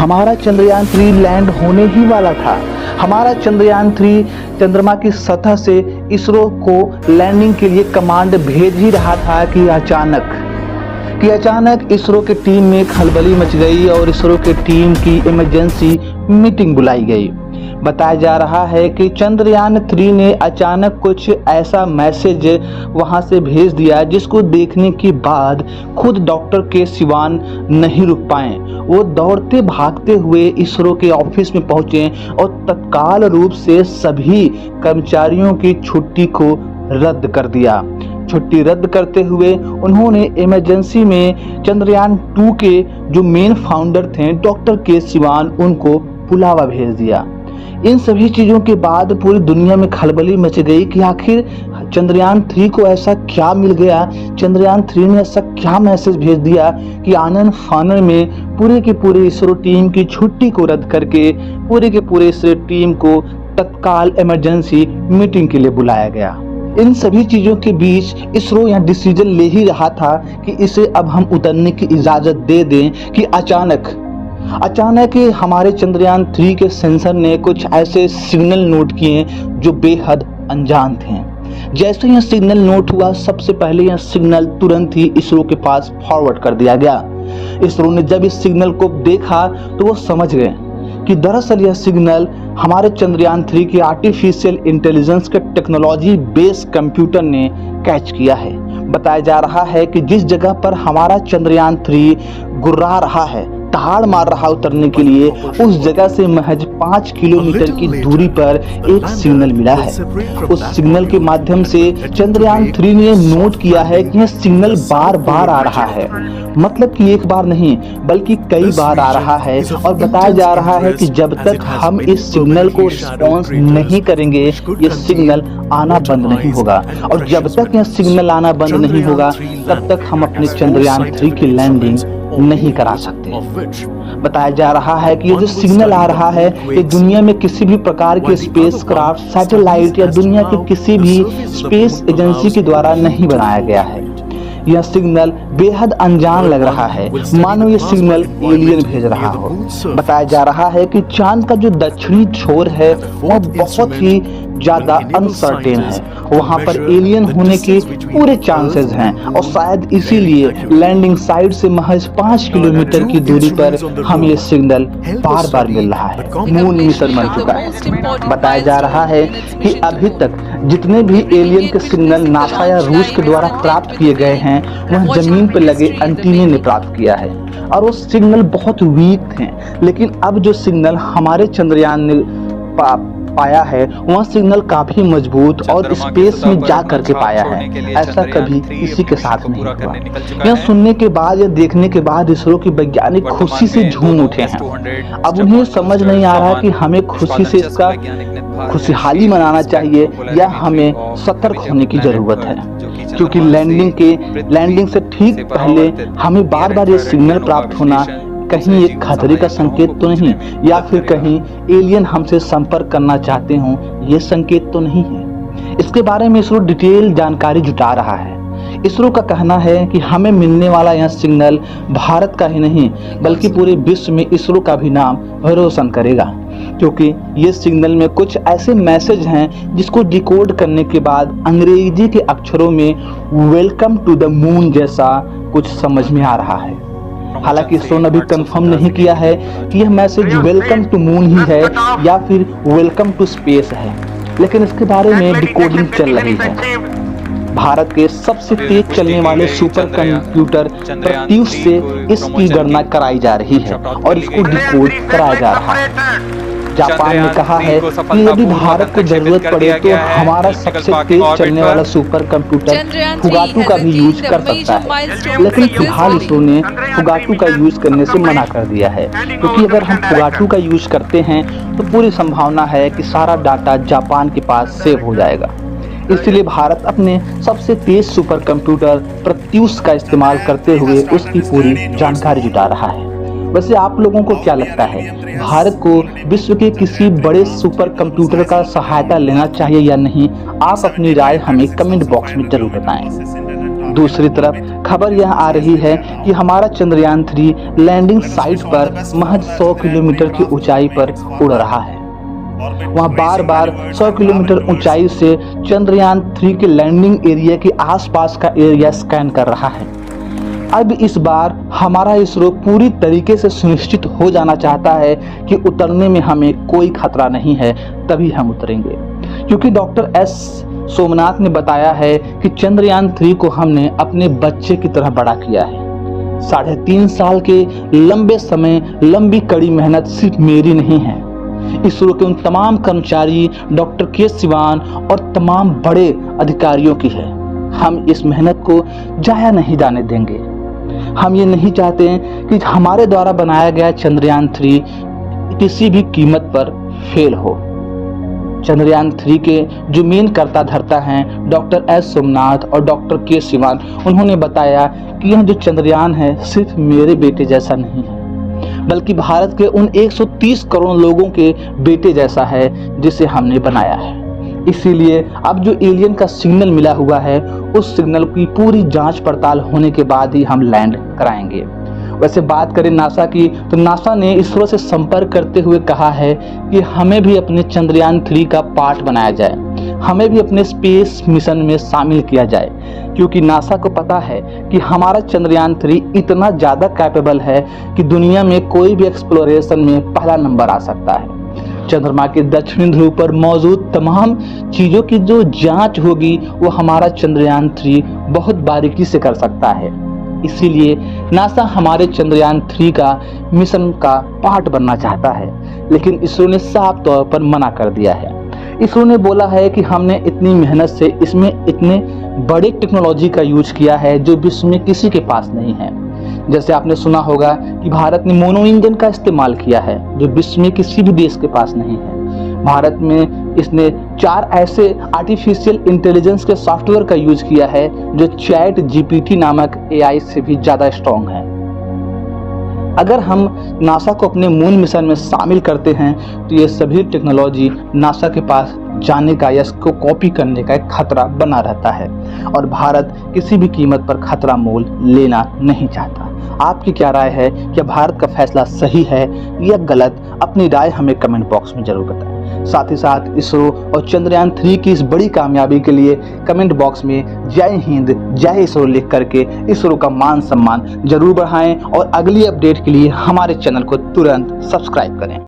हमारा चंद्रयान 3 लैंड होने ही वाला था। हमारा चंद्रयान 3 चंद्रमा की सतह से इसरो को लैंडिंग के लिए कमांड भेज ही रहा था कि अचानक इसरो की टीम में खलबली मच गई और इसरो की टीम की इमरजेंसी मीटिंग बुलाई गई। बताया जा रहा है कि चंद्रयान 3 ने अचानक कुछ ऐसा मैसेज वहां से भेज दिया जिसको देखने के बाद खुद डॉक्टर के सिवान नहीं रुक पाए। वो दौड़ते भागते हुए इसरो के ऑफिस में पहुंचे और तत्काल रूप से सभी कर्मचारियों की छुट्टी को रद्द कर दिया। छुट्टी रद्द करते हुए उन्होंने इमरजेंसी में चंद्रयान 2 के जो मेन फाउंडर थे डॉक्टर के सिवान उनको बुलावा भेज दिया। इन सभी चीजों के बाद पूरी दुनिया में खलबली मच गई कि आखिर चंद्रयान 3 को ऐसा क्या मिल गया, चंद्रयान 3 ने ऐसा क्या मैसेज भेज दिया कि आनन फानन में पूरे के पूरे इसरो टीम की छुट्टी को रद्द करके पूरे के पूरे इसरो टीम को तत्काल इमरजेंसी मीटिंग के लिए बुलाया गया। इन सभी चीजों के बीच इसरो यह डिसीजन ले ही रहा था कि इसे अब हम उतरने की इजाजत दे दें कि अचानक हमारे चंद्रयान 3 के सेंसर ने कुछ ऐसे सिग्नल नोट किए जो बेहद अनजान थे। जैसे यह सिग्नल नोट हुआ, सबसे पहले यह सिग्नल तुरंत ही इसरो के पास फॉरवर्ड कर दिया गया। इसरो ने जब इस सिग्नल को देखा तो वो समझ गए कि दरअसल यह सिग्नल हमारे चंद्रयान 3 की आर्टिफिशियल इंटेलिजेंस के टेक्नोलॉजी बेस्ड कंप्यूटर ने कैच किया है। बताया जा रहा है कि जिस जगह पर हमारा चंद्रयान 3 गुर्रा रहा है, दहाड़ मार रहा उतरने के लिए, उस जगह से महज 5 किलोमीटर की दूरी पर एक सिग्नल मिला है। उस सिग्नल के माध्यम से चंद्रयान 3 ने नोट किया है कि यह सिग्नल बार बार आ रहा है, मतलब कि एक बार नहीं बल्कि कई बार आ रहा है। और बताया जा रहा है कि जब तक हम इस सिग्नल को रिस्पॉन्स नहीं करेंगे यह सिग्नल आना बंद नहीं होगा, और जब तक यह सिग्नल आना बंद नहीं होगा तब तक हम अपने चंद्रयान 3 की लैंडिंग नहीं करा सकते। बताया जा रहा है कि ये जो सिग्नल आ रहा है ये दुनिया में किसी भी प्रकार के स्पेसक्राफ्ट, सैटेलाइट या दुनिया के किसी भी स्पेस एजेंसी के द्वारा नहीं बनाया गया है। यह सिग्नल बेहद अनजान लग रहा है, मानो ये सिग्नल एलियन भेज रहा हो। बताया जा रहा है कि चांद का जो दक्षिणी छोर है वह बहुत ही ज्यादा अनसर्टेन है, वहां पर एलियन होने के पूरे चांसेस हैं और शायद इसीलिए लैंडिंग साइट से महज 5 किलोमीटर की दूरी पर हमें ये सिग्नल बार बार मिल रहा है। मून मिशन बन चुका है। बताया जा रहा है कि अभी तक जितने भी एलियन के सिग्नल नासा या रूस के द्वारा प्राप्त किए गए हैं वह जमीन पर लगे एंटीने ने प्राप्त किया है और वो सिग्नल बहुत वीक थे। लेकिन अब जो सिग्नल हमारे चंद्रयान ने पाया है वह सिग्नल काफी मजबूत और स्पेस में जा करके पाया है। ऐसा कभी किसी के साथ नहीं हुआ। यह सुनने के बाद या देखने के बाद इसरो के वैज्ञानिक खुशी से झूम उठे हैं। अब उन्हें समझ नहीं आ रहा कि हमें खुशी से इसका खुशहाली मनाना चाहिए या हमें सतर्क होने की जरूरत है, क्योंकि लैंडिंग से ठीक पहले हमें बार बार ये सिग्नल प्राप्त होना कहीं एक खतरे का संकेत तो नहीं, या फिर कहीं एलियन हमसे संपर्क करना चाहते हों, ये संकेत तो नहीं है। इसके बारे में इसरो डिटेल जानकारी जुटा रहा है। इसरो का कहना है कि हमें मिलने वाला यह सिग्नल भारत का ही नहीं बल्कि पूरे विश्व में इसरो का भी नाम रोशन करेगा, क्योंकि ये सिग्नल में कुछ ऐसे मैसेज हैं जिसको डिकोड करने के बाद अंग्रेजी के अक्षरों में वेलकम टू द मून जैसा कुछ समझ में आ रहा है। हालांकि इसरो ने अभी कंफर्म नहीं किया है कि यह मैसेज वेलकम टू मून ही है या फिर वेलकम टू स्पेस है, लेकिन इसके बारे में डिकोडिंग चल रही है। भारत के सबसे तेज चलने वाले सुपर कंप्यूटर प्रत्युष से इसकी गणना कराई जा रही है और इसको डिकोड कराया जा रहा है। जापान ने कहा है कि यदि भारत को जरूरत पड़े तो हमारा सबसे तेज चलने वाला सुपर कंप्यूटर फुगाटू का भी यूज कर सकता है, लेकिन फिलहाल इसरो ने फुगाटू का यूज करने से मना कर दिया है, क्योंकि अगर हम फुगाटू का यूज करते हैं तो पूरी संभावना है कि सारा डाटा जापान के पास सेव हो जाएगा। इसलिए भारत अपने सबसे तेज सुपर कंप्यूटर प्रत्युष का इस्तेमाल करते हुए उसकी पूरी जानकारी जुटा रहा है। वैसे आप लोगों को क्या लगता है, भारत को विश्व के किसी बड़े सुपर कंप्यूटर का सहायता लेना चाहिए या नहीं? आप अपनी राय हमें कमेंट बॉक्स में जरूर बताएं। दूसरी तरफ खबर यह आ रही है कि हमारा चंद्रयान 3 लैंडिंग साइट पर महज 100 किलोमीटर की ऊंचाई पर उड़ रहा है। वहां बार बार 100 किलोमीटर ऊंचाई से चंद्रयान 3 के लैंडिंग एरिया के आसपास का एरिया स्कैन कर रहा है। अब इस बार हमारा इसरो पूरी तरीके से सुनिश्चित हो जाना चाहता है कि उतरने में हमें कोई खतरा नहीं है, तभी हम उतरेंगे। क्योंकि डॉक्टर एस सोमनाथ ने बताया है कि चंद्रयान 3 को हमने अपने बच्चे की तरह बड़ा किया है। 3.5 साल के लंबे समय, लंबी कड़ी मेहनत सिर्फ मेरी नहीं है, इसरो के उन तमाम कर्मचारी, डॉक्टर के सिवान और तमाम बड़े अधिकारियों की है। हम इस मेहनत को जाया नहीं जाने देंगे। हम ये नहीं चाहते कि हमारे द्वारा बनाया गया चंद्रयान 3 किसी भी कीमत पर फेल हो। चंद्रयान 3 के जो मेन कर्ता धर्ता हैं डॉक्टर एस सोमनाथ और डॉक्टर के सिवान, उन्होंने बताया कि यह जो चंद्रयान है सिर्फ मेरे बेटे जैसा नहीं है, बल्कि भारत के उन 130 करोड़ लोगों के बेटे जैसा है जिसे हमने बनाया है। इसीलिए अब जो एलियन का सिग्नल मिला हुआ है, उस सिग्नल की पूरी जांच पड़ताल होने के बाद ही हम लैंड कराएंगे। वैसे बात करें नासा की, तो नासा ने इसरो से संपर्क करते हुए कहा है कि हमें भी अपने चंद्रयान 3 का पार्ट बनाया जाए, हमें भी अपने स्पेस मिशन में शामिल किया जाए, क्योंकि नासा को पता है कि हमारा चंद्रयान 3 इतना ज़्यादा कैपेबल है कि दुनिया में कोई भी एक्सप्लोरेशन में पहला नंबर आ सकता है। चंद्रमा के दक्षिणी ध्रुव पर मौजूद तमाम चीज़ों की जो जांच होगी वो हमारा चंद्रयान 3 बहुत बारीकी से कर सकता है। इसीलिए नासा हमारे चंद्रयान 3 का मिशन का पार्ट बनना चाहता है, लेकिन इसरो ने साफ तौर पर मना कर दिया है। इसरो ने बोला है कि हमने इतनी मेहनत से इसमें इतने बड़े टेक्नोलॉजी का यूज किया है जो विश्व में किसी के पास नहीं है। जैसे आपने सुना होगा कि भारत ने मोनो इंजन का इस्तेमाल किया है जो विश्व में किसी भी देश के पास नहीं है। भारत में इसने 4 ऐसे आर्टिफिशियल इंटेलिजेंस के सॉफ्टवेयर का यूज किया है जो चैट जीपीटी नामक एआई से भी ज्यादा स्ट्रॉन्ग है। अगर हम नासा को अपने मून मिशन में शामिल करते हैं तो ये सभी टेक्नोलॉजी नासा के पास जाने का या इसको कॉपी करने का एक खतरा बना रहता है, और भारत किसी भी कीमत पर खतरा मोल लेना नहीं चाहता। आपकी क्या राय है? क्या भारत का फैसला सही है या गलत? अपनी राय हमें कमेंट बॉक्स में जरूर बताएं। साथ ही साथ इसरो और चंद्रयान 3 की इस बड़ी कामयाबी के लिए कमेंट बॉक्स में जय हिंद, जय इसरो लिख करके इसरो का मान सम्मान जरूर बढ़ाएं, और अगली अपडेट के लिए हमारे चैनल को तुरंत सब्सक्राइब करें।